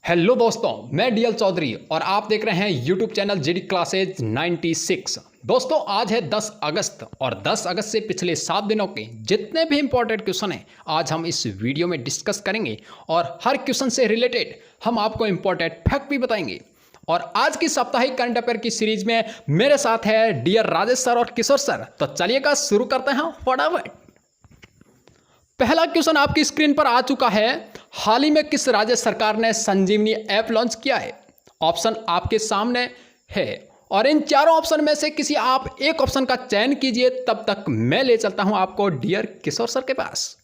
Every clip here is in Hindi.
हेलो दोस्तों, मैं डीएल चौधरी और आप देख रहे हैं यूट्यूब चैनल जीडी क्लासेज 96। दोस्तों, आज है 10 अगस्त और 10 अगस्त से पिछले 7 दिनों के जितने भी इंपॉर्टेंट क्वेश्चन हैं आज हम इस वीडियो में डिस्कस करेंगे और हर क्वेश्चन से रिलेटेड हम आपको इंपॉर्टेंट फैक्ट भी बताएंगे। और आज की साप्ताहिक करंट अफेयर की सीरीज में मेरे साथ है डियर राजेश सर और किशोर सर। तो चलिएगा शुरू करते हैं फटाफट। पहला क्वेश्चन आपकी स्क्रीन पर आ चुका है। हाल ही में किस राज्य सरकार ने संजीवनी ऐप लॉन्च किया है? ऑप्शन आपके सामने है और इन चारों ऑप्शन में से किसी आप एक ऑप्शन का चयन कीजिए, तब तक मैं ले चलता हूं आपको डियर किशोर सर के पास।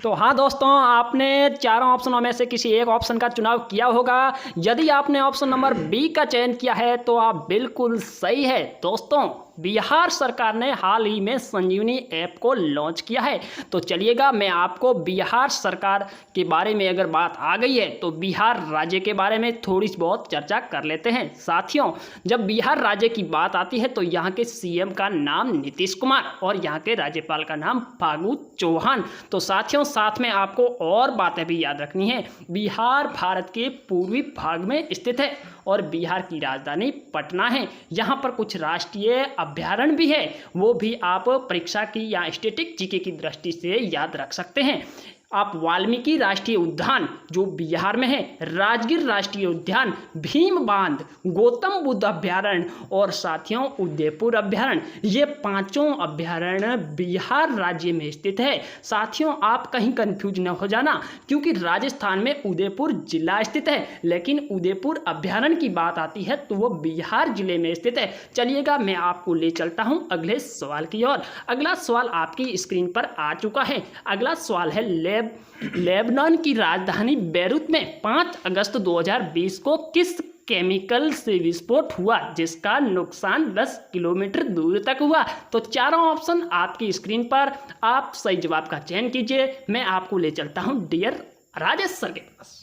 तो हाँ दोस्तों, आपने चारों ऑप्शनों में से किसी एक ऑप्शन का चुनाव किया होगा। यदि आपने ऑप्शन नंबर बी का चयन किया है तो आप बिल्कुल सही है। दोस्तों, बिहार सरकार ने हाल ही में संजीवनी ऐप को लॉन्च किया है। तो चलिएगा, मैं आपको बिहार सरकार के बारे में अगर बात आ गई है तो बिहार राज्य के बारे में थोड़ी बहुत चर्चा कर लेते हैं। साथियों, जब बिहार राज्य की बात आती है तो यहाँ के सीएम का नाम नीतीश कुमार और यहाँ के राज्यपाल का नाम फागू चौहान। तो साथियों, साथ में आपको और बातें भी याद रखनी है। बिहार भारत के पूर्वी भाग में स्थित है और बिहार की राजधानी पटना है। यहाँ पर कुछ राष्ट्रीय अभयारण्य भी है, वो भी आप परीक्षा की या स्टैटिक जीके की दृष्टि से याद रख सकते हैं। आप वाल्मीकि राष्ट्रीय उद्यान जो बिहार में है, राजगीर राष्ट्रीय उद्यान, भीम बांध, गौतम बुद्ध अभयारण्य और साथियों उदयपुर अभयारण्य, ये पांचों अभयारण्य बिहार राज्य में स्थित है। साथियों, आप कहीं कंफ्यूज न हो जाना, क्योंकि राजस्थान में उदयपुर जिला स्थित है, लेकिन उदयपुर अभयारण्य की बात आती है तो वो बिहार जिले में स्थित है। चलिएगा, मैं आपको ले चलता हूँ अगले सवाल की ओर। अगला सवाल आपकी स्क्रीन पर आ चुका है। अगला सवाल है लेबनान की राजधानी बेरूत में 5 अगस्त 2020 को किस केमिकल से विस्फोट हुआ जिसका नुकसान 10 किलोमीटर दूर तक हुआ? तो चारों ऑप्शन आपकी स्क्रीन पर, आप सही जवाब का चयन कीजिए। मैं आपको ले चलता हूं डियर राजेश सर के पास।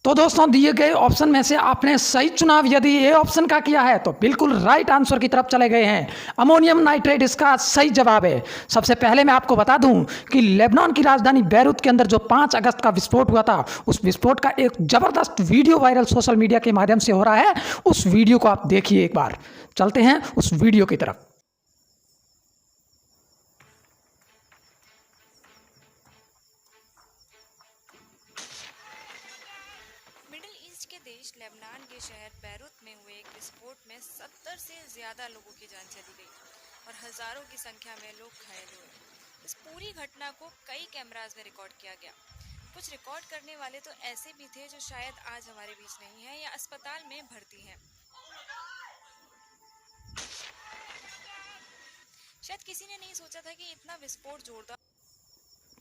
तो दोस्तों, दिए गए ऑप्शन में से आपने सही चुनाव यदि ए ऑप्शन का किया है तो बिल्कुल राइट आंसर की तरफ चले गए हैं। अमोनियम नाइट्रेट इसका सही जवाब है। सबसे पहले मैं आपको बता दूं कि लेबनान की राजधानी बेरूत के अंदर जो 5 अगस्त का विस्फोट हुआ था, उस विस्फोट का एक जबरदस्त वीडियो वायरल सोशल मीडिया के माध्यम से हो रहा है। उस वीडियो को आप देखिए एक बार। चलते हैं उस वीडियो की तरफ। मिडिल ईस्ट के देश लेबनान के शहर बैरूत में हुए एक विस्फोट में 70 से ज्यादा लोगों की जान चली गई और हजारों की संख्या में लोग घायल हुए। इस पूरी घटना को कई कैमरास में रिकॉर्ड किया गया। कुछ रिकॉर्ड करने वाले तो ऐसे भी थे जो शायद आज हमारे बीच नहीं है या अस्पताल में भर्ती हैं। शायद किसी ने नहीं सोचा था कि इतना विस्फोट जोरदार।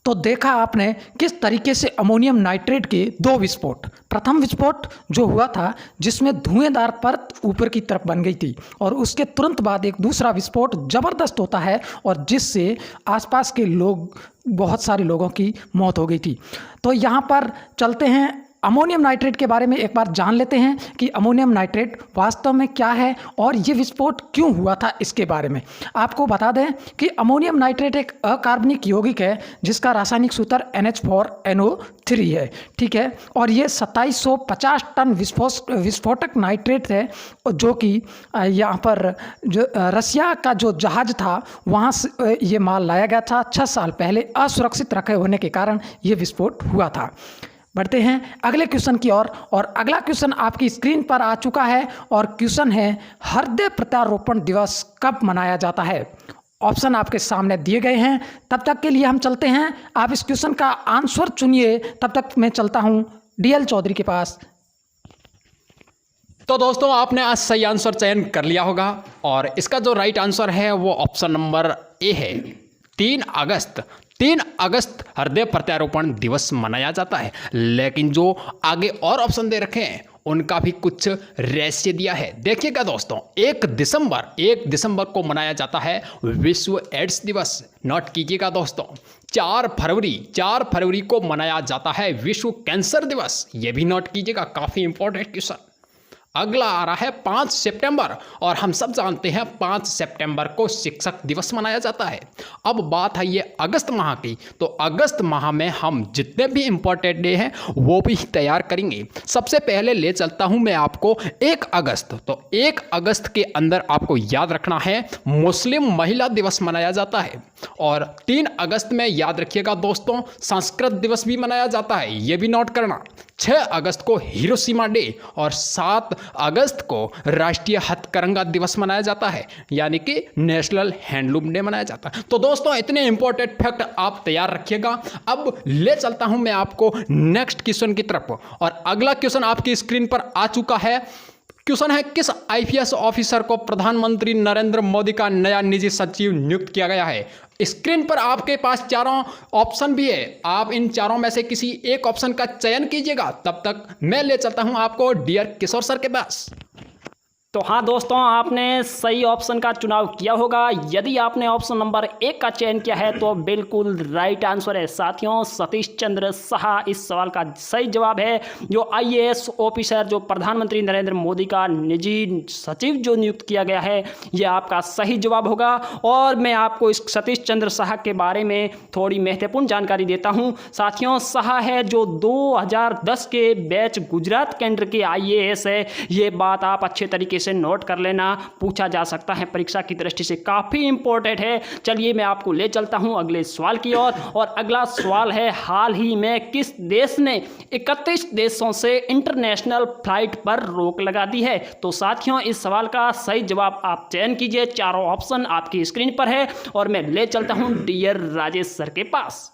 तो देखा आपने किस तरीके से अमोनियम नाइट्रेट के 2 विस्फोट। प्रथम विस्फोट जो हुआ था जिसमें धुएंधार परत ऊपर की तरफ बन गई थी और उसके तुरंत बाद एक दूसरा विस्फोट जबरदस्त होता है और जिससे आसपास के लोग, बहुत सारे लोगों की मौत हो गई थी। तो यहाँ पर चलते हैं, अमोनियम नाइट्रेट के बारे में एक बार जान लेते हैं कि अमोनियम नाइट्रेट वास्तव में क्या है और ये विस्फोट क्यों हुआ था। इसके बारे में आपको बता दें कि अमोनियम नाइट्रेट एक अकार्बनिक यौगिक है जिसका रासायनिक सूत्र NH4NO3 है, ठीक है। और ये 2750 टन विस्फोटक नाइट्रेट है जो कि यहाँ पर जो रसिया का जो जहाज था वहाँ से ये माल लाया गया था 6 साल पहले। असुरक्षित रखे होने के कारण ये विस्फोट हुआ था। बढ़ते हैं अगले क्वेश्चन की ओर और अगला क्वेश्चन आपकी स्क्रीन पर आ चुका है और क्वेश्चन है, हृदय प्रत्यारोपण दिवस कब मनाया जाता है? ऑप्शन आपके सामने दिए गए हैं। तब तक के लिए हम चलते हैं, आप इस क्वेश्चन का आंसर चुनिए। तब तक मैं चलता हूं डीएल चौधरी के पास। तो दोस्तों, आपने आज सही आंसर चयन कर लिया होगा और इसका जो राइट आंसर है वो ऑप्शन नंबर ए है। 3 अगस्त हृदय प्रत्यारोपण दिवस मनाया जाता है। लेकिन जो आगे और ऑप्शन दे रखे हैं उनका भी कुछ रहस्य दिया है। देखिएगा दोस्तों, 1 दिसंबर को मनाया जाता है विश्व एड्स दिवस। नोट कीजिएगा दोस्तों, 4 फरवरी को मनाया जाता है विश्व कैंसर दिवस। ये भी नोट कीजिएगा, काफ़ी इंपॉर्टेंट क्वेश्चन। अगला आ रहा है 5 सितंबर और हम सब जानते हैं 5 सितंबर को शिक्षक दिवस मनाया जाता है। अब बात है ये अगस्त माह की, तो अगस्त माह में हम जितने भी इम्पोर्टेंट डे हैं वो भी तैयार करेंगे। सबसे पहले ले चलता हूं मैं आपको 1 अगस्त। तो 1 अगस्त के अंदर आपको याद रखना है मुस्लिम महिला दिवस मनाया जाता है। और 3 अगस्त में याद रखिएगा दोस्तों संस्कृत दिवस भी मनाया जाता है, ये भी नोट करना। 6 अगस्त को हिरोशिमा डे और 7 अगस्त को राष्ट्रीय हथकरघा दिवस मनाया जाता है, यानी कि नेशनल हैंडलूम डे मनाया जाता है। तो दोस्तों इतने इंपॉर्टेंट फैक्ट आप तैयार रखिएगा। अब ले चलता हूं मैं आपको नेक्स्ट क्वेश्चन की तरफ और अगला क्वेश्चन आपकी स्क्रीन पर आ चुका है। क्वेश्चन है, किस आईपीएस ऑफिसर को प्रधानमंत्री नरेंद्र मोदी का नया निजी सचिव नियुक्त किया गया है? स्क्रीन पर आपके पास चारों ऑप्शन भी है, आप इन चारों में से किसी एक ऑप्शन का चयन कीजिएगा। तब तक मैं ले चलता हूं आपको डियर किशोर सर के पास। तो हाँ दोस्तों, आपने सही ऑप्शन का चुनाव किया होगा। यदि आपने ऑप्शन नंबर 1 का चयन किया है तो बिल्कुल राइट आंसर है। साथियों, सतीश चंद्र साहा इस सवाल का सही जवाब है। जो आईएएस ऑफिसर जो प्रधानमंत्री नरेंद्र मोदी का निजी सचिव जो नियुक्त किया गया है, ये आपका सही जवाब होगा। और मैं आपको इस सतीश चंद्र साहा के बारे में थोड़ी महत्वपूर्ण जानकारी देता हूँ। साथियों, साहा है जो 2010 के बैच गुजरात केंद्र के आईएएस है। ये बात आप अच्छे तरीके से नोट कर लेना, पूछा जा सकता है, परीक्षा की दृष्टि से काफी इंपॉर्टेंट है। चलिए मैं आपको ले चलता हूं अगले सवाल की ओर। और अगला सवाल है, हाल ही में किस देश ने 31 देशों से इंटरनेशनल फ्लाइट पर रोक लगा दी है? तो साथियों, इस सवाल का सही जवाब आप चयन कीजिए। चारों ऑप्शन आपकी स्क्रीन पर है और मैं ले चलता हूं डियर राजेश सर के पास।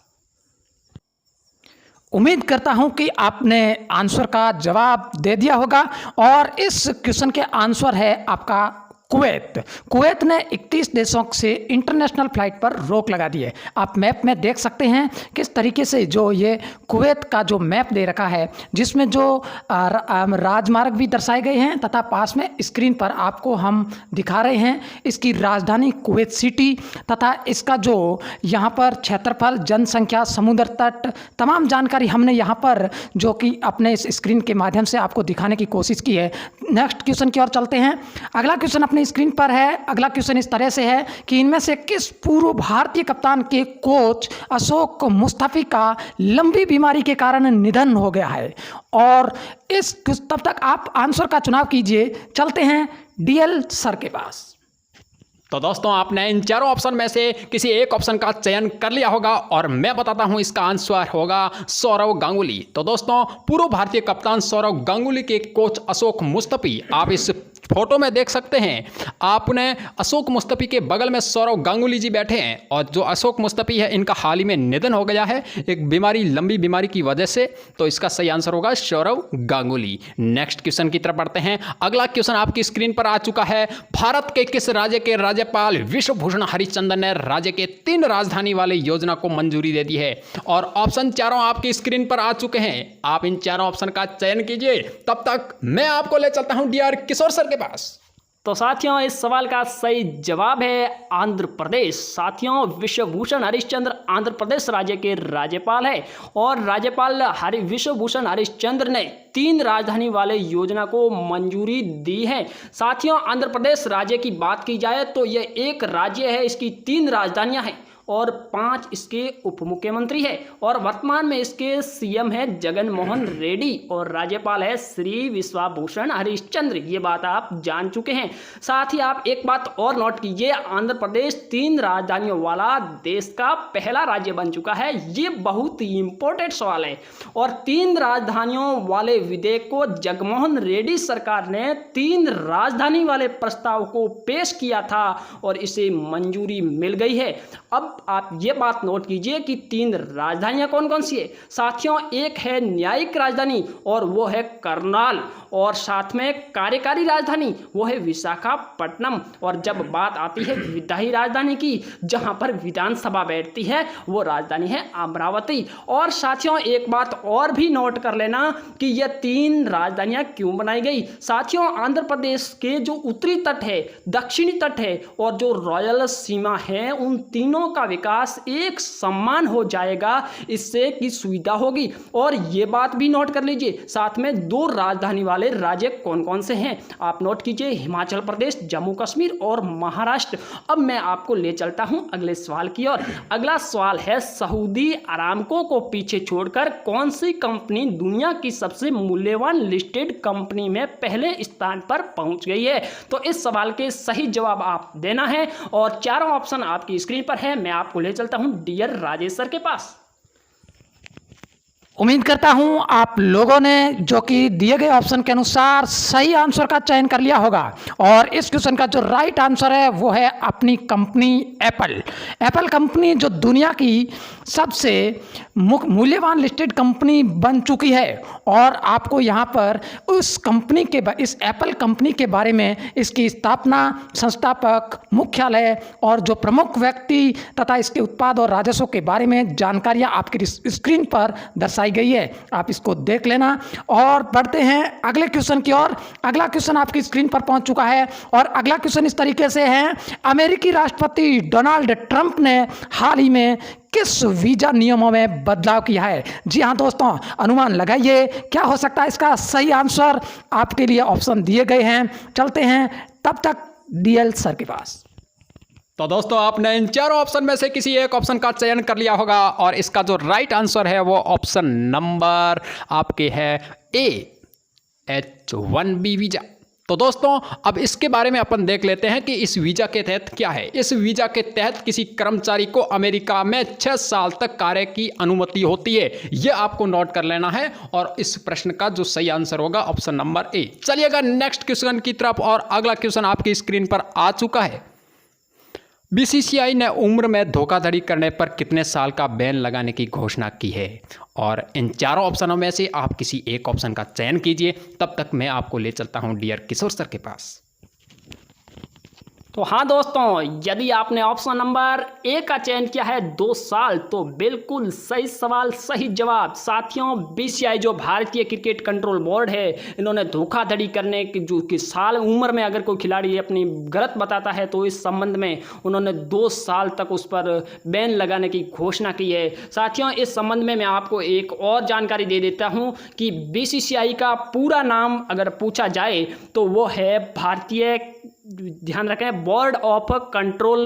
उम्मीद करता हूं कि आपने आंसर का जवाब दे दिया होगा और इस क्वेश्चन के आंसर है आपका कुवैत। कुवैत ने 31 देशों से इंटरनेशनल फ्लाइट पर रोक लगा दी है। आप मैप में देख सकते हैं किस तरीके से जो ये कुवैत का जो मैप दे रखा है, जिसमें जो राजमार्ग भी दर्शाए गए हैं तथा पास में स्क्रीन पर आपको हम दिखा रहे हैं इसकी राजधानी कुवैत सिटी तथा इसका जो यहाँ पर क्षेत्रफल, जनसंख्या, समुद्र तट, तमाम जानकारी हमने यहाँ पर जो कि अपने इस स्क्रीन के माध्यम से आपको दिखाने की कोशिश की है। नेक्स्ट क्वेश्चन की ओर चलते हैं। अगला क्वेश्चन अपनी स्क्रीन पर है। अगला क्वेश्चन इस तरह से है कि इनमें से किस पूर्व भारतीय कप्तान के कोच अशोक मुस्तफी का लंबी बीमारी के कारण निधन हो गया है? और इस तब तक आप आंसर का चुनाव कीजिए। चलते हैं डीएल सर के पास। तो दोस्तों, आपने इन चारों ऑप्शन में से किसी एक ऑप्शन का चयन कर लिया होगा और मैं बताता हूं इसका आंसर होगा सौरव गांगुली। तो दोस्तों, पूर्व भारतीय कप्तान सौरव गांगुली के कोच अशोक मुस्तफी आप इस फोटो में देख सकते हैं। आपने अशोक मुस्तफी के बगल में सौरव गांगुली जी बैठे हैं और जो अशोक मुस्तफी है इनका हाल ही में निधन हो गया है एक बीमारी, लंबी बीमारी की वजह से। तो इसका सही आंसर होगा सौरव गांगुली। नेक्स्ट क्वेश्चन की तरफ बढ़ते हैं। अगला क्वेश्चन आपकी स्क्रीन पर आ चुका है। भारत के किस राज्य के राज्यपाल विश्वभूषण हरिचंदन ने राज्य के 3 राजधानी वाले योजना को मंजूरी दे दी है? और ऑप्शन चारों आपकी स्क्रीन पर आ चुके हैं। आप इन चारों ऑप्शन का चयन कीजिए। तब तक मैं आपको ले चलता हूं डीआर किशोर सर के पास। तो साथियों, इस सवाल का सही जवाब है आंध्र प्रदेश। साथियों, विश्वभूषण हरिश्चंद्र आंध्र प्रदेश राज्य के राज्यपाल है और राज्यपाल विश्वभूषण हरिश्चंद्र ने 3 राजधानी वाले योजना को मंजूरी दी है। साथियों, आंध्र प्रदेश राज्य की बात की जाए तो यह एक राज्य है, इसकी 3 राजधानियां हैं और 5 इसके उप मुख्यमंत्री है और वर्तमान में इसके सीएम है जगन मोहन रेड्डी और राज्यपाल है श्री विश्वभूषण हरिश्चंद्र। ये बात आप जान चुके हैं। साथ ही आप एक बात और नोट कीजिए, आंध्र प्रदेश 3 राजधानियों वाला देश का पहला राज्य बन चुका है। ये बहुत ही इंपॉर्टेंट सवाल है। और 3 राजधानियों वाले विधेयक को जगनमोहन रेड्डी सरकार ने 3 राजधानी वाले प्रस्ताव को पेश किया था और इसे मंजूरी मिल गई है। अब आप ये बात नोट कीजिए कि 3 राजधानियां कौन कौन सी है। साथियों, एक है न्यायिक राजधानी और वो है करनाल और साथ में कार्यकारी राजधानी वो है विशाखापट्टनम। और जब बात आती है विधायी राजधानी की, जहां पर विधानसभा बैठती है, वो राजधानी है अमरावती। और साथियों, एक बात और भी नोट कर लेना कि ये 3 राजधानियां क्यों बनाई गई। साथियों, आंध्र प्रदेश के जो उत्तरी तट है, दक्षिणी तट है और जो रॉयल सीमा है, उन तीनों का विकास एक समान हो जाएगा, इससे की सुविधा होगी। और ये बात भी नोट कर लीजिए, साथ में 2 राजधानी वाले राज्य कौन कौन से हैं आप नोट कीजिए, हिमाचल प्रदेश, जम्मू कश्मीर और महाराष्ट्र। अब मैं आपको ले चलता हूं अगले सवाल की ओर। अगला सवाल है, सऊदी अरामको को पीछे छोड़कर कौन सी कंपनी दुनिया की सबसे मूल्यवान लिस्टेड कंपनी में पहले स्थान पर पहुंच गई है? तो इस सवाल के सही जवाब आप देना है और चारों ऑप्शन आपकी स्क्रीन पर है। मैं आपको ले चलता हूं डियर राजेश सर के पास। उम्मीद करता हूं आप लोगों ने जो कि दिए गए ऑप्शन के अनुसार सही आंसर का चयन कर लिया होगा और इस क्वेश्चन का जो राइट आंसर है वो है अपनी कंपनी एप्पल। एप्पल कंपनी जो दुनिया की सबसे मूल्यवान लिस्टेड कंपनी बन चुकी है और आपको यहाँ पर उस कंपनी के इस एप्पल कंपनी के बारे में, इसकी स्थापना, संस्थापक, मुख्यालय और जो प्रमुख व्यक्ति तथा इसके उत्पाद और राजस्व के बारे में जानकारियाँ आपकी स्क्रीन पर दर्शाई गई है। आप इसको देख लेना और बढ़ते हैं अगले क्वेश्चन की ओर। अगला क्वेश्चन आपकी स्क्रीन पर पहुंच चुका है और अगला क्वेश्चन इस तरीके से है, अमेरिकी राष्ट्रपति डोनाल्ड ट्रंप ने हाल ही में किस वीजा नियमों में बदलाव किया है? जी हाँ दोस्तों, अनुमान लगाइए क्या हो सकता है इसका सही आंसर। आपके लिए ऑप्शन दिए गए हैं, चलते हैं तब तक डीएल सर के पास। तो दोस्तों आपने इन चारों ऑप्शन में से किसी एक ऑप्शन का चयन कर लिया होगा और इसका जो राइट आंसर है वो ऑप्शन नंबर आपके है H1B वीजा। तो दोस्तों अब इसके बारे में अपन देख लेते हैं कि इस वीजा के तहत क्या है। इस वीजा के तहत किसी कर्मचारी को अमेरिका में 6 साल तक कार्य की अनुमति होती है, यह आपको नोट कर लेना है और इस प्रश्न का जो सही आंसर होगा ऑप्शन नंबर ए। चलिएगा नेक्स्ट क्वेश्चन की तरफ और अगला क्वेश्चन आपकी स्क्रीन पर आ चुका है। बीसीसीआई ने उम्र में धोखाधड़ी करने पर कितने साल का बैन लगाने की घोषणा की है? और इन चारों ऑप्शनों में से आप किसी एक ऑप्शन का चयन कीजिए। तब तक मैं आपको ले चलता हूं डियर किशोर सर के पास। तो हाँ दोस्तों, यदि आपने ऑप्शन नंबर ए का चयन किया है 2 साल, तो बिल्कुल सही सवाल, सही जवाब। साथियों, बीसीसीआई जो भारतीय क्रिकेट कंट्रोल बोर्ड है, इन्होंने धोखाधड़ी करने की जो कि साल उम्र में अगर कोई खिलाड़ी अपनी गलत बताता है तो इस संबंध में उन्होंने 2 साल तक उस पर बैन लगाने की घोषणा की है। साथियों, इस संबंध में मैं आपको एक और जानकारी दे देता हूँ कि बीसीसीआई का पूरा नाम अगर पूछा जाए तो वो है भारतीय, ध्यान रखें, board of control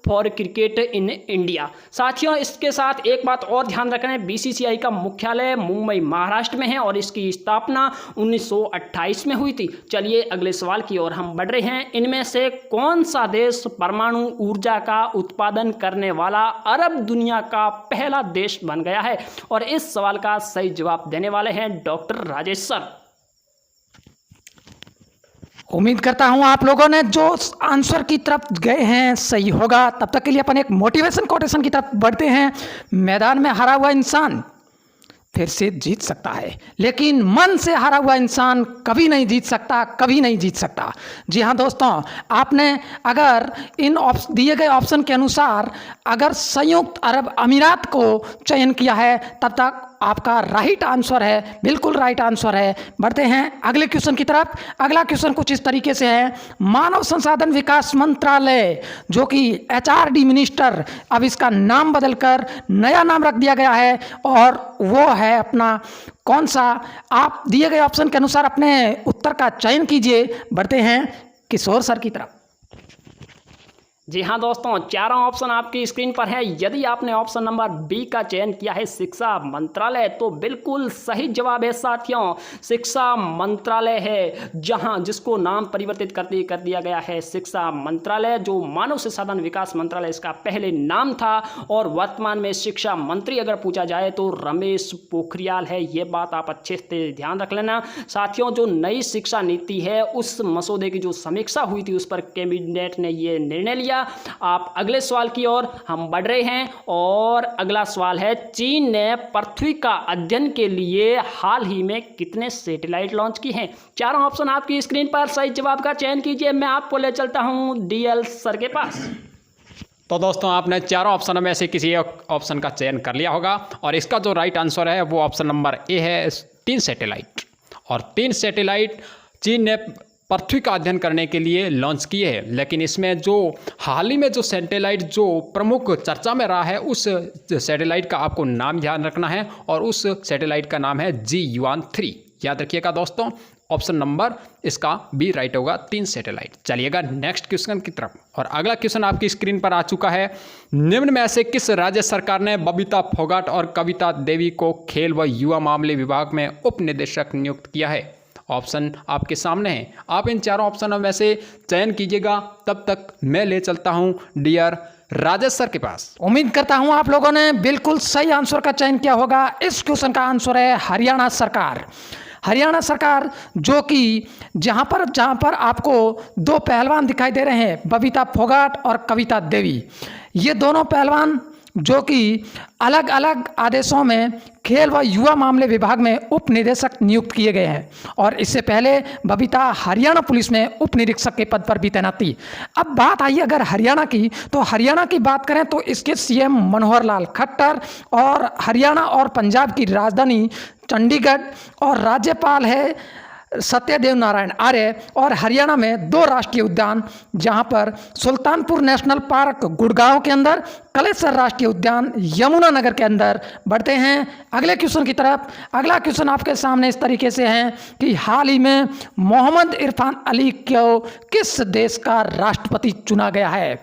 for cricket in India. साथियों, इसके साथ एक बात और ध्यान रखें, बीसीसीआई का मुख्यालय मुंबई महाराष्ट्र में है और इसकी स्थापना 1928 में हुई थी। चलिए अगले सवाल की ओर हम बढ़ रहे हैं। इनमें से कौन सा देश परमाणु ऊर्जा का उत्पादन करने वाला अरब दुनिया का पहला देश बन गया है? और इस सवाल का सही जवाब देने वाले हैं डॉक्टर राजेश सर। उम्मीद करता हूं आप लोगों ने जो आंसर की तरफ गए हैं सही होगा। तब तक के लिए अपन एक मोटिवेशन कोटेशन की तरफ बढ़ते हैं। मैदान में हारा हुआ इंसान फिर से जीत सकता है, लेकिन मन से हारा हुआ इंसान कभी नहीं जीत सकता, कभी नहीं जीत सकता। जी हाँ दोस्तों, आपने अगर इन दिए गए ऑप्शन के अनुसार अगर संयुक्त अरब अमीरात को चयन किया है तब तक आपका राइट आंसर है, बिल्कुल राइट आंसर है। बढ़ते हैं अगले क्वेश्चन की तरफ। अगला क्वेश्चन कुछ इस तरीके से है, मानव संसाधन विकास मंत्रालय जो कि HRD मिनिस्टर, अब इसका नाम बदलकर नया नाम रख दिया गया है और वो है अपना कौन सा? आप दिए गए ऑप्शन के अनुसार अपने उत्तर का चयन कीजिए। बढ़ते हैं किशोर सर की तरफ। जी हाँ दोस्तों, चारों ऑप्शन आपकी स्क्रीन पर है। यदि आपने ऑप्शन नंबर बी का चयन किया है शिक्षा मंत्रालय, तो बिल्कुल सही जवाब है साथियों, शिक्षा मंत्रालय है, जहां जिसको नाम परिवर्तित कर दिया गया है शिक्षा मंत्रालय, जो मानव संसाधन विकास मंत्रालय इसका पहले नाम था। और वर्तमान में शिक्षा मंत्री अगर पूछा जाए तो रमेश पोखरियाल है। ये बात आप अच्छे से ध्यान रख लेना साथियों। जो नई शिक्षा नीति है उस मसौदे की जो समीक्षा हुई थी उस पर कैबिनेट ने ये निर्णय लिया। आप अगले सवाल की ओर हम बढ़ रहे हैं और अगला सवाल है, चीन ने पृथ्वी का अध्ययन के लिए हाल ही में कितने सैटेलाइट लॉन्च की हैं? चारों ऑप्शन आपकी स्क्रीन पर, सही जवाब का चयन कीजिए। मैं आपको ले चलता हूं डीएल सर के पास। तो दोस्तों आपने चारों ऑप्शनों में से किसी एक ऑप्शन का चयन कर लिया होगा और इसका जो राइट आंसर है वो ऑप्शन नंबर ए है, 3 सैटेलाइट। और 3 सैटेलाइट चीन ने पृथ्वी का अध्ययन करने के लिए लॉन्च किए हैं। लेकिन इसमें जो हाल ही में जो सैटेलाइट जो प्रमुख चर्चा में रहा है, उस सैटेलाइट का आपको नाम ध्यान रखना है और उस सैटेलाइट का नाम है Ziyuan-3। याद रखिएगा दोस्तों, ऑप्शन नंबर इसका बी राइट होगा, 3 सैटेलाइट। चलिएगा नेक्स्ट क्वेश्चन की तरफ। और अगला क्वेश्चन आपकी स्क्रीन पर आ चुका है। निम्न में से किस राज्य सरकार ने बबीता फोगाट और कविता देवी को खेल व युवा मामले विभाग में उप निदेशक नियुक्त किया है? ऑप्शन आपके सामने है, आप इन चारों ऑप्शनों में से चयन कीजिएगा। तब तक मैं ले चलता हूं डियर राजेश सर के पास। उम्मीद करता हूं आप लोगों ने बिल्कुल सही आंसर का चयन किया होगा। इस क्वेश्चन का आंसर है हरियाणा सरकार। हरियाणा सरकार, जो कि जहां पर आपको 2 पहलवान दिखाई दे रहे हैं, बबीता फोगाट और कविता देवी। ये दोनों पहलवान जो कि अलग अलग आदेशों में खेल व युवा मामले विभाग में उप निदेशक नियुक्त किए गए हैं। और इससे पहले बबीता हरियाणा पुलिस में उप निरीक्षक के पद पर भी तैनात थी। अब बात आई अगर हरियाणा की, तो हरियाणा की बात करें तो इसके सीएम मनोहर लाल खट्टर, और हरियाणा और पंजाब की राजधानी चंडीगढ़, और राज्यपाल है सत्यदेव नारायण आर्य। और हरियाणा में 2 राष्ट्रीय उद्यान, जहां पर सुल्तानपुर नेशनल पार्क गुड़गांव के अंदर, कलेसर राष्ट्रीय उद्यान यमुनानगर के अंदर बढ़ते हैं। अगले क्वेश्चन की तरफ। अगला क्वेश्चन आपके सामने इस तरीके से है कि हाल ही में मोहम्मद इरफान अली को किस देश का राष्ट्रपति चुना गया है?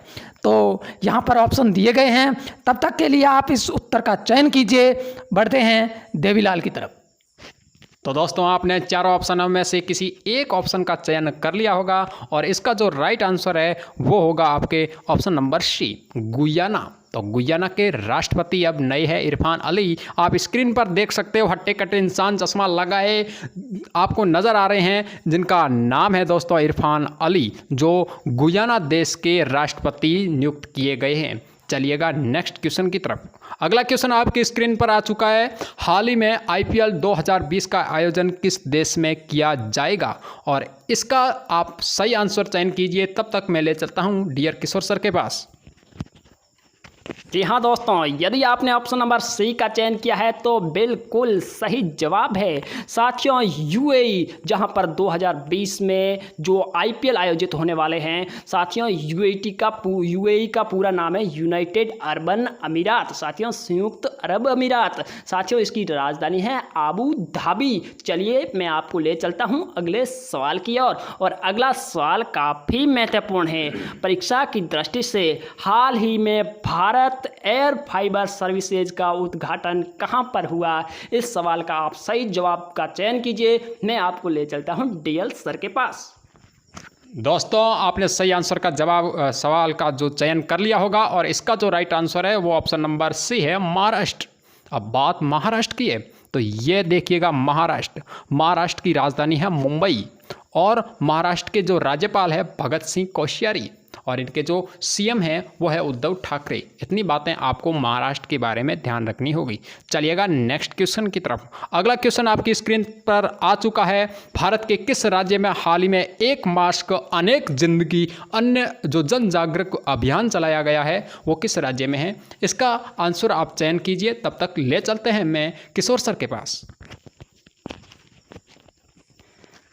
तो यहाँ पर ऑप्शन दिए गए हैं, तब तक के लिए आप इस उत्तर का चयन कीजिए। बढ़ते हैं देवीलाल की तरफ। तो दोस्तों, आपने चारों ऑप्शनों में से किसी एक ऑप्शन का चयन कर लिया होगा और इसका जो राइट आंसर है वो होगा आपके ऑप्शन नंबर सी, गुयाना। तो गुयाना के राष्ट्रपति अब नए हैं इरफान अली। आप स्क्रीन पर देख सकते हो, हट्टे कट्टे इंसान चश्मा लगाए आपको नज़र आ रहे हैं, जिनका नाम है दोस्तों इरफान अली, जो गुयाना देश के राष्ट्रपति नियुक्त किए गए हैं। चलिएगा नेक्स्ट क्वेश्चन की तरफ। अगला क्वेश्चन आपकी स्क्रीन पर आ चुका है। हाल ही में IPL 2020 का आयोजन किस देश में किया जाएगा? और इसका आप सही आंसर चयन कीजिए। तब तक मैं ले चलता हूं डियर किशोर सर के पास। जी हाँ दोस्तों, यदि आपने ऑप्शन नंबर सी का चयन किया है तो बिल्कुल सही जवाब है। साथियों, UAE, जहां पर 2020 में जो IPL आयोजित होने वाले हैं, साथियों UAE का पूरा नाम है यूनाइटेड अरब अमीरात। साथियों, संयुक्त अरब अमीरात। साथियों, इसकी राजधानी है आबू धाबी। चलिए मैं आपको ले चलता हूं अगले सवाल की ओर। और अगला सवाल काफ़ी महत्वपूर्ण है परीक्षा की दृष्टि से। हाल ही में भारत एयर फाइबर सर्विसेज का उद्घाटन कहां पर हुआ? इस सवाल का आप सही जवाब का चयन कीजिए। मैं आपको ले चलता हूं DL सर के पास। दोस्तों, आपने सही आंसर का सवाल का जो चयन कर लिया होगा और इसका जो राइट आंसर है वो ऑप्शन नंबर सी है, महाराष्ट्र। अब बात महाराष्ट्र की है तो ये देखिएगा, महाराष्ट्र की राजधानी है मुंबई, और महाराष्ट्र के जो राज्यपाल है भगत सिंह कोश्यारी, और इनके जो CM हैं वो है उद्धव ठाकरे। इतनी बातें आपको महाराष्ट्र के बारे में ध्यान रखनी होगी। चलिएगा नेक्स्ट क्वेश्चन की तरफ। अगला क्वेश्चन आपकी स्क्रीन पर आ चुका है। भारत के किस राज्य में हाल ही में 1 मास्क अनेक जिंदगी अन्य जो जन जागरूक अभियान चलाया गया है वो किस राज्य में है? इसका आंसर आप चयन कीजिए। तब तक ले चलते हैं मैं किशोर सर के पास।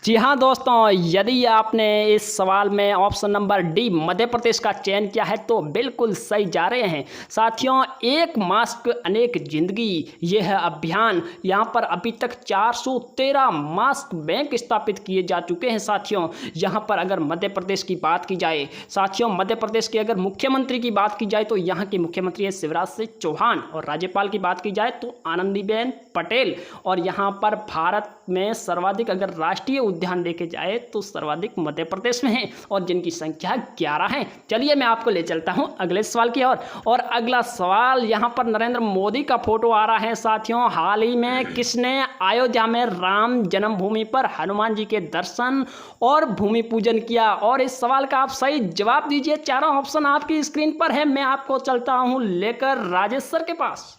जी हाँ दोस्तों, यदि आपने इस सवाल में option number D Madhya Pradesh का चयन किया है तो बिल्कुल सही जा रहे हैं। साथियों, 1 मास्क अनेक जिंदगी, ये है अभियान। यहाँ पर अभी तक 413 मास्क बैंक स्थापित किए जा चुके हैं। साथियों, यहाँ पर अगर मध्य प्रदेश की बात की जाए, साथियों मध्य प्रदेश के अगर मुख्यमंत्री की बात की जाए तो यहाँ के मुख्यमंत्री है शिवराज सिंह चौहान, और राज्यपाल की बात की जाए तो आनंदीबेन पटेल। और यहाँ पर भारत में सर्वाधिक अगर राष्ट्रीय उद्यान देखे जाए तो सर्वाधिक मध्य प्रदेश में है, और जिनकी संख्या 11 है। चलिए मैं आपको ले चलता हूं अगले सवाल की ओर। और अगला सवाल, यहां पर नरेंद्र मोदी का फोटो आ रहा है। साथियों, हाल ही में किसने अयोध्या में राम जन्मभूमि पर हनुमान जी के दर्शन और भूमि पूजन किया? और इस सवाल का आप सही जवाब दीजिए। चारों ऑप्शन आपकी स्क्रीन पर है। मैं आपको चलता हूं लेकर राजेश सर के पास।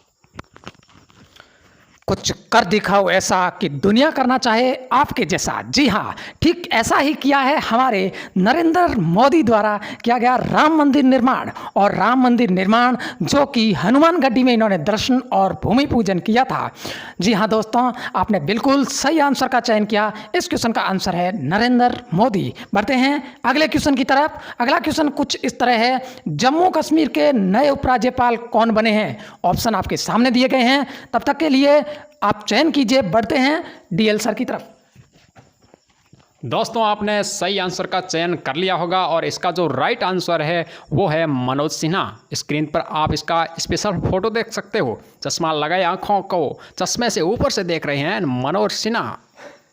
कुछ कर दिखाओ ऐसा कि दुनिया करना चाहे आपके जैसा। जी हाँ, ठीक ऐसा ही किया है हमारे नरेंद्र मोदी द्वारा किया गया राम मंदिर निर्माण। और राम मंदिर निर्माण जो कि हनुमान गढ़ी में इन्होंने दर्शन और भूमि पूजन किया था। जी हाँ दोस्तों, आपने बिल्कुल सही आंसर का चयन किया। इस क्वेश्चन का आंसर है नरेंद्र मोदी। बढ़ते हैं अगले क्वेश्चन की तरफ। अगला क्वेश्चन कुछ इस तरह है, जम्मू कश्मीर के नए उपराज्यपाल कौन बने हैं? ऑप्शन आपके सामने दिए गए हैं, तब तक के लिए आप चयन कीजिए। बढ़ते हैं डीएल सर की तरफ। दोस्तों, आपने सही आंसर का चयन कर लिया होगा और इसका जो राइट आंसर है वो है मनोज सिन्हा। स्क्रीन पर आप इसका स्पेशल फोटो देख सकते हो। चश्मा लगाए आंखों को चश्मे से ऊपर से देख रहे हैं मनोज सिन्हा।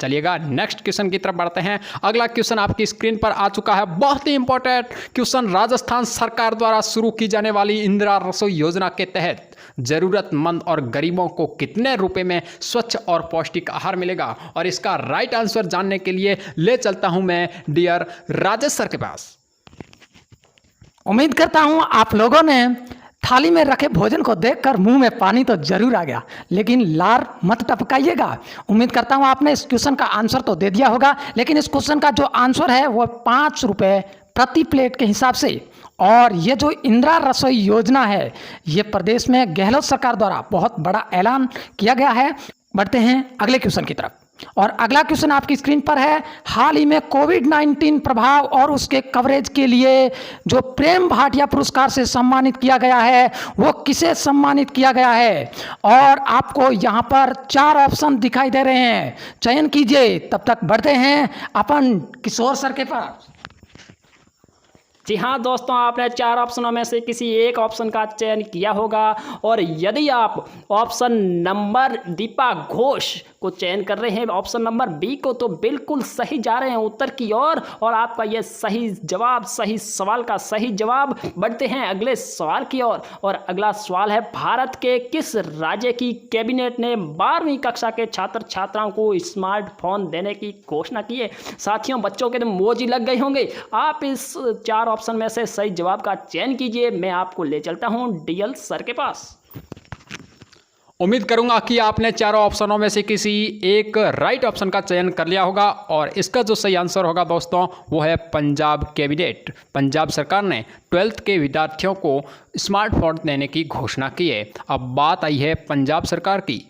चलिएगा नेक्स्ट क्वेश्चन की तरफ बढ़ते हैं। अगला क्वेश्चन आपकी स्क्रीन पर आ चुका है, बहुत ही इंपॉर्टेंट क्वेश्चन। राजस्थान सरकार द्वारा शुरू की जाने वाली इंदिरा रसोई योजना के तहत जरूरतमंद और गरीबों को कितने रुपए में स्वच्छ और पौष्टिक आहार मिलेगा? और इसका राइट आंसर जानने के लिए ले चलता हूं मैं डियर राजेश सर के पास। उम्मीद करता हूं आप लोगों ने थाली में रखे भोजन को देखकर मुंह में पानी तो जरूर आ गया, लेकिन लार मत टपकाइएगा। उम्मीद करता हूं आपने इस क्वेश्चन का आंसर तो दे दिया होगा, लेकिन इस क्वेश्चन का जो आंसर है वो 5 रुपये प्रति प्लेट के हिसाब से। और ये जो इंदिरा रसोई योजना है, ये प्रदेश में गहलोत सरकार द्वारा बहुत बड़ा ऐलान किया गया है। बढ़ते हैं अगले क्वेश्चन की तरफ। और अगला क्वेश्चन आपकी स्क्रीन पर है, हाल ही में कोविड-19 प्रभाव और उसके कवरेज के लिए जो प्रेम भाटिया पुरस्कार से सम्मानित किया गया है, वो किसे सम्मानित किया गया है? और आपको यहाँ पर 4 ऑप्शन दिखाई दे रहे हैं, चयन कीजिए। तब तक बढ़ते हैं अपन किशोर सर के पास। जी हाँ दोस्तों, आपने 4 ऑप्शनों में से किसी एक ऑप्शन का चयन किया होगा। और यदि आप ऑप्शन नंबर दीपा घोष को चयन कर रहे हैं, ऑप्शन नंबर बी को, तो बिल्कुल सही जा रहे हैं उत्तर की ओर। और आपका यह सही जवाब, सही सवाल का सही जवाब। बढ़ते हैं अगले सवाल की ओर। और अगला सवाल है, भारत के किस राज्य की कैबिनेट ने 12वीं कक्षा के छात्र छात्राओं को स्मार्टफोन देने की घोषणा की है? साथियों, बच्चों के तो मौज ही लग गई होंगे। आप इस 4 ऑप्शन में से सही जवाब का चयन कीजिए। मैं आपको ले चलता हूं डीएल सर के पास। उम्मीद करूंगा कि आपने चारों ऑप्शनों में से किसी एक राइट ऑप्शन का चयन कर लिया होगा। और इसका जो सही आंसर होगा दोस्तों, वो है पंजाब कैबिनेट। पंजाब सरकार ने 12th के विद्यार्थियों को स्मार्टफोन देने की घोषणा की है। अब बात आई है पंजाब सरकार की,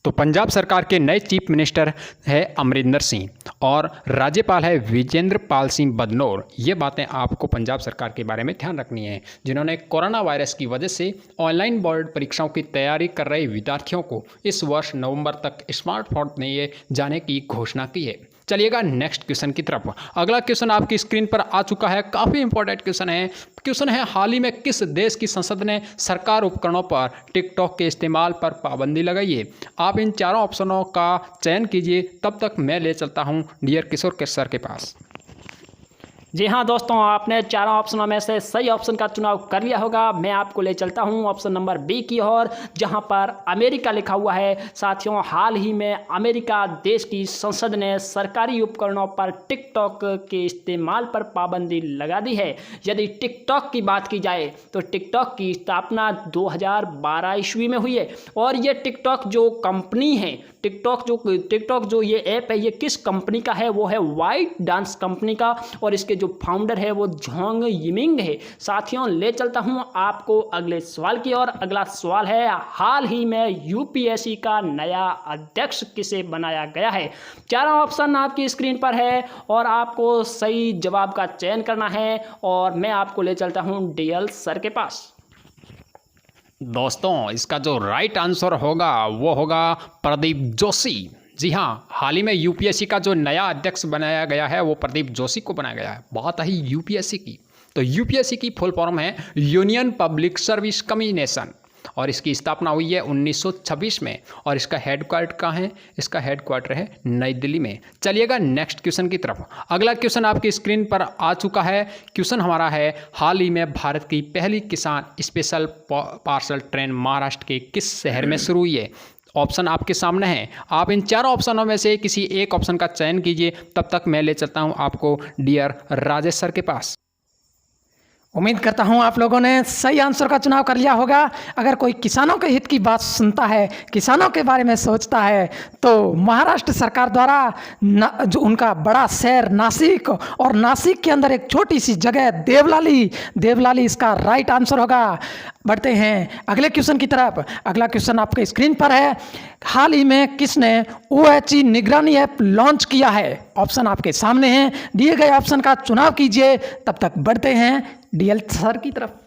तो पंजाब सरकार के नए चीफ मिनिस्टर है अमरिंदर सिंह और राज्यपाल है विजेंद्र पाल सिंह बदनौर। ये बातें आपको पंजाब सरकार के बारे में ध्यान रखनी है, जिन्होंने कोरोना वायरस की वजह से ऑनलाइन बोर्ड परीक्षाओं की तैयारी कर रहे विद्यार्थियों को इस वर्ष नवंबर तक स्मार्टफोन दिए जाने की घोषणा की है। चलिएगा नेक्स्ट क्वेश्चन की तरफ। अगला क्वेश्चन आपकी स्क्रीन पर आ चुका है, काफ़ी इंपॉर्टेंट क्वेश्चन है। क्वेश्चन है, हाल ही में किस देश की संसद ने सरकार उपकरणों पर टिकटॉक के इस्तेमाल पर पाबंदी लगाई है? आप इन चारों ऑप्शनों का चयन कीजिए। तब तक मैं ले चलता हूं डियर किशोर के सर के पास। जी हाँ दोस्तों, आपने 4 ऑप्शनों में से सही ऑप्शन का चुनाव कर लिया होगा। मैं आपको ले चलता हूँ ऑप्शन नंबर बी की ओर, जहाँ पर अमेरिका लिखा हुआ है। साथियों, हाल ही में अमेरिका देश की संसद ने सरकारी उपकरणों पर टिकटॉक के इस्तेमाल पर पाबंदी लगा दी है। यदि टिकटॉक की बात की जाए तो टिकटॉक की स्थापना 2012 ईस्वी में हुई है। और ये टिकटॉक जो कंपनी है, टिकटॉक जो ये ऐप है, ये किस कंपनी का है? वो है वाइट डांस कंपनी का। और इसके जो फाउंडर है वो जोंग यिमिंग है। साथियों, ले चलता हूं आपको अगले सवाल की ओर। अगला सवाल है, हाल ही में यूपीएससी का नया अध्यक्ष किसे बनाया गया है? 4 ऑप्शन आपकी स्क्रीन पर है और आपको सही जवाब का चयन करना है। और मैं आपको ले चलता हूं डीएल सर के पास। दोस्तों, इसका जो राइट आंसर होगा वो होगा प्रदीप जोशी। जी हाँ, हाल ही में यूपीएससी का जो नया अध्यक्ष बनाया गया है वो प्रदीप जोशी को बनाया गया है। बात आई यूपीएससी की, तो यूपीएससी की फुल फॉर्म है यूनियन पब्लिक सर्विस कमीशन और इसकी स्थापना हुई है 1926 में। और इसका हेडक्वार्टर कहाँ है? इसका हेडक्वार्टर है नई दिल्ली में। चलिएगा नेक्स्ट क्वेश्चन की तरफ। अगला क्वेश्चन आपकी स्क्रीन पर आ चुका है। क्वेश्चन हमारा है, हाल ही में भारत की पहली किसान स्पेशल पार्सल ट्रेन महाराष्ट्र के किस शहर में शुरू हुई है? ऑप्शन आपके सामने हैं। आप इन 4 ऑप्शनों में से किसी एक ऑप्शन का चयन कीजिए। तब तक मैं ले चलता हूं आपको डियर राजेश सर के पास। उम्मीद करता हूं आप लोगों ने सही आंसर का चुनाव कर लिया होगा। अगर कोई किसानों के हित की बात सुनता है, किसानों के बारे में सोचता है, तो महाराष्ट्र सरकार द्वारा जो उनका बड़ा शहर नासिक और नासिक के अंदर एक छोटी सी जगह देवलाली इसका राइट आंसर होगा। बढ़ते हैं अगले क्वेश्चन की तरफ। अगला क्वेश्चन आपके स्क्रीन पर है। हाल ही में किसने OHE निगरानी ऐप लॉन्च किया है? ऑप्शन आपके सामने हैं, दिए गए ऑप्शन का चुनाव कीजिए। तब तक बढ़ते हैं DL सर की तरफ।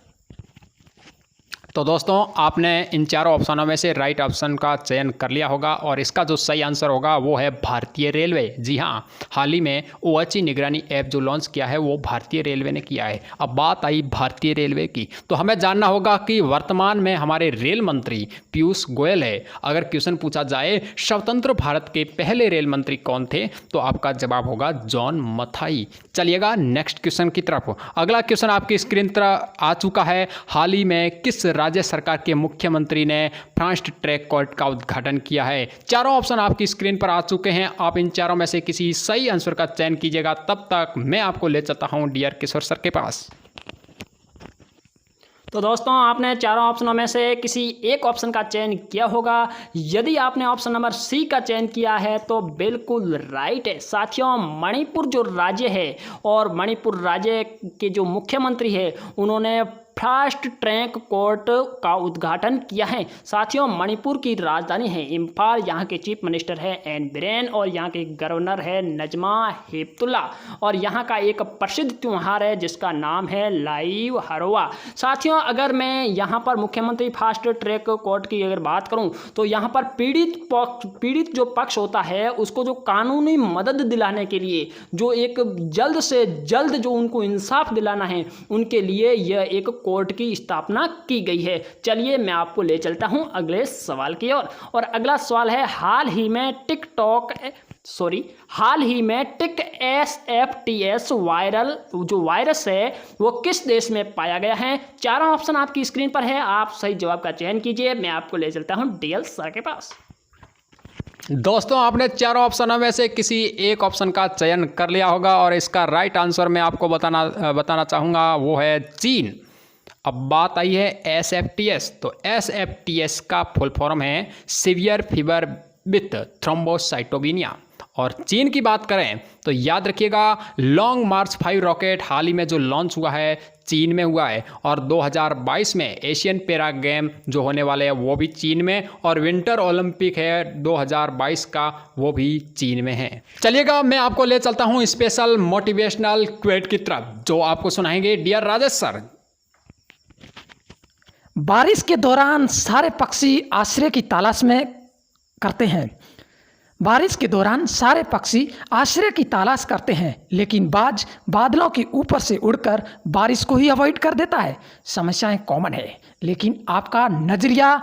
तो दोस्तों, आपने इन चारों ऑप्शनों में से राइट ऑप्शन का चयन कर लिया होगा और इसका जो सही आंसर होगा वो है भारतीय रेलवे। जी हाँ, हाल ही में OHE निगरानी ऐप जो लॉन्च किया है वो भारतीय रेलवे ने किया है। अब बात आई भारतीय रेलवे की, तो हमें जानना होगा कि वर्तमान में हमारे रेल मंत्री पीयूष गोयल है। अगर क्वेश्चन पूछा जाए स्वतंत्र भारत के पहले रेल मंत्री कौन थे, तो आपका जवाब होगा जॉन मथाई। चलिएगा नेक्स्ट क्वेश्चन की तरफ। अगला क्वेश्चन आपकी स्क्रीन पर आ चुका है। हाल ही में किस राज्य सरकार के मुख्यमंत्री ने फास्ट ट्रैक कोर्ट का उद्घाटन किया है? चारों ऑप्शन आपकी स्क्रीन पर आ चुके हैं। आप इन चारों में से किसी सही आंसर का चयन कीजिएगा। तब तक मैं आपको ले चलता हूं डियर किशोर सर के पास। तो दोस्तों, आपने चारों ऑप्शनों में से किसी एक ऑप्शन का चयन किया होगा। यदि आपने ऑप्शन नंबर C का चयन किया है तो बिल्कुल राइट है। साथियों, मणिपुर जो राज्य है और मणिपुर राज्य के जो मुख्यमंत्री है उन्होंने फास्ट ट्रैक कोर्ट का उद्घाटन किया है। साथियों, मणिपुर की राजधानी है इम्फाल, यहाँ के चीफ मिनिस्टर है एन बिरेन और यहाँ के गवर्नर है नजमा हेपतुल्ला और यहाँ का एक प्रसिद्ध त्यौहार है जिसका नाम है लाइव हरवा। साथियों, अगर मैं यहाँ पर मुख्यमंत्री फास्ट ट्रैक कोर्ट की अगर बात करूँ तो यहाँ पर पीड़ित जो पक्ष होता है उसको जो कानूनी मदद दिलाने के लिए जो एक जल्द से जल्द जो उनको इंसाफ दिलाना है उनके लिए यह एक कोर्ट की स्थापना की गई है। चलिए मैं आपको ले चलता हूं अगले सवाल की ओर। और अगला सवाल है, हाल ही में टिक SFTS वायरस है वो किस देश में पाया गया है? चारों ऑप्शन आपकी स्क्रीन पर है, आप सही जवाब का चयन कीजिए। मैं आपको ले चलता हूं DL सर के पास। दोस्तों, आपने चारों ऑप्शनों में से किसी एक ऑप्शन का चयन कर लिया होगा और इसका राइट आंसर मैं आपको बताना चाहूँगा वो है चीन। अब बात आई है SFTS, तो SFTS का फुल फॉर्म है सीवियर फीवर विथ थ्रोम्बोसाइटोपेनिया। और चीन की बात करें तो याद रखिएगा, लॉन्ग मार्च 5 रॉकेट हाल ही में जो लॉन्च हुआ है चीन में हुआ है और 2022 में एशियन पैरा गेम जो होने वाले हैं वो भी चीन में और विंटर ओलंपिक है 2022 का वो भी चीन में है। चलिएगा मैं आपको ले चलता हूँ स्पेशल मोटिवेशनल क्वेट की तरफ जो आपको सुनाएंगे डियर राजेश सर। बारिश के दौरान सारे पक्षी आश्रय की तलाश में करते हैं। बारिश के दौरान सारे पक्षी आश्रय की तलाश करते हैं, लेकिन बाज बादलों के ऊपर से उड़कर बारिश को ही अवॉइड कर देता है। समस्याएं कॉमन है, लेकिन आपका नज़रिया,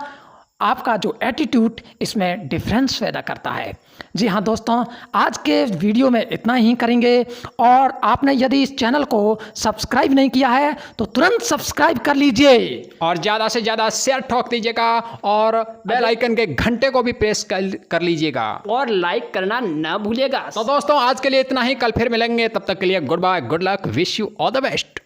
आपका जो एटीट्यूड इसमें डिफरेंस पैदा करता है। जी हाँ दोस्तों, आज के वीडियो में इतना ही करेंगे और आपने यदि इस चैनल को सब्सक्राइब नहीं किया है तो तुरंत सब्सक्राइब कर लीजिए और ज़्यादा से ज़्यादा शेयर ठोक दीजिएगा और बेल आइकन के घंटे को भी प्रेस कर लीजिएगा और लाइक करना ना भूलिएगा। तो दोस्तों, आज के लिए इतना ही। कल फिर मिलेंगे, तब तक के लिए good bye, good luck, wish you all the best.